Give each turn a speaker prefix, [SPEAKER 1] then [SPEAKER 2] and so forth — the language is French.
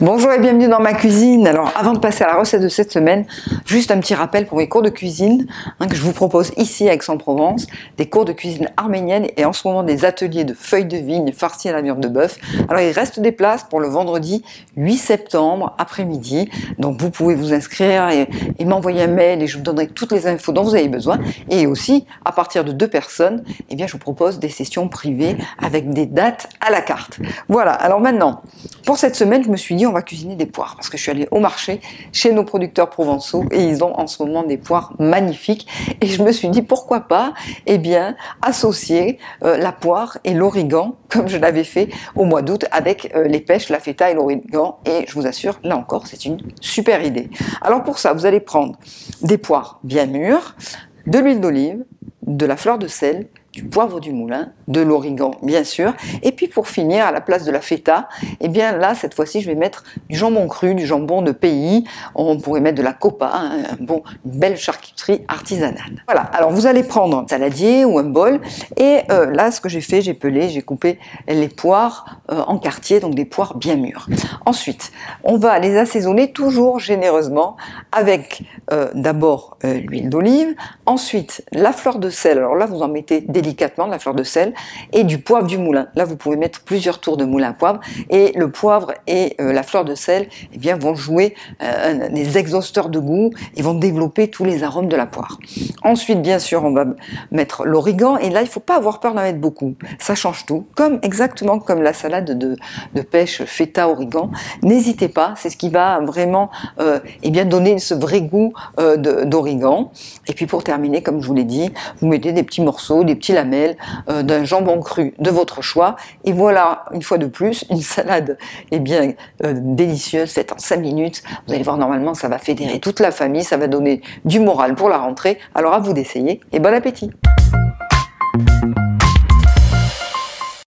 [SPEAKER 1] Bonjour et bienvenue dans ma cuisine. Alors avant de passer à la recette de cette semaine, juste un petit rappel pour mes cours de cuisine que je vous propose ici à Aix-en-Provence, des cours de cuisine arménienne et en ce moment des ateliers de feuilles de vigne farcies à la viande de bœuf. Alors il reste des places pour le vendredi 8 septembre après-midi, donc vous pouvez vous inscrire et m'envoyer un mail et je vous donnerai toutes les infos dont vous avez besoin. Et aussi, à partir de 2 personnes, eh bien, je vous propose des sessions privées avec des dates à la carte. Voilà, alors maintenant, pour cette semaine, je me suis dit on va cuisiner des poires parce que je suis allée au marché chez nos producteurs provençaux et ils ont en ce moment des poires magnifiques et je me suis dit pourquoi pas associer la poire et l'origan comme je l'avais fait au mois d'août avec les pêches, la feta et l'origan et je vous assure, là encore, c'est une super idée. Alors pour ça, vous allez prendre des poires bien mûres, de l'huile d'olive, de la fleur de sel, du poivre du moulin, de l'origan bien sûr, et puis pour finir à la place de la feta, et bien là cette fois-ci je vais mettre du jambon cru, du jambon de pays, on pourrait mettre de la copa, une belle charcuterie artisanale. Voilà, alors vous allez prendre un saladier ou un bol, et là ce que j'ai fait, j'ai pelé, j'ai coupé les poires en quartiers, donc des poires bien mûres. Ensuite, on va les assaisonner toujours généreusement avec d'abord l'huile d'olive, ensuite la fleur de sel, alors là vous en mettez délicatement de la fleur de sel et du poivre du moulin. Là, vous pouvez mettre plusieurs tours de moulin à poivre et le poivre et la fleur de sel eh bien, vont jouer des exhausteurs de goût et vont développer tous les arômes de la poire. Ensuite, bien sûr, on va mettre l'origan et là, il ne faut pas avoir peur d'en mettre beaucoup. Ça change tout, exactement comme la salade de pêche feta origan. N'hésitez pas, c'est ce qui va vraiment eh bien, donner ce vrai goût d'origan. Et puis pour terminer, comme je vous l'ai dit, vous mettez des petits morceaux, des petits lamelles d'un jambon cru de votre choix et voilà une fois de plus une salade délicieuse faite en 5 minutes. Vous allez voir, normalement ça va fédérer toute la famille, ça va donner du moral pour la rentrée, alors à vous d'essayer et bon appétit.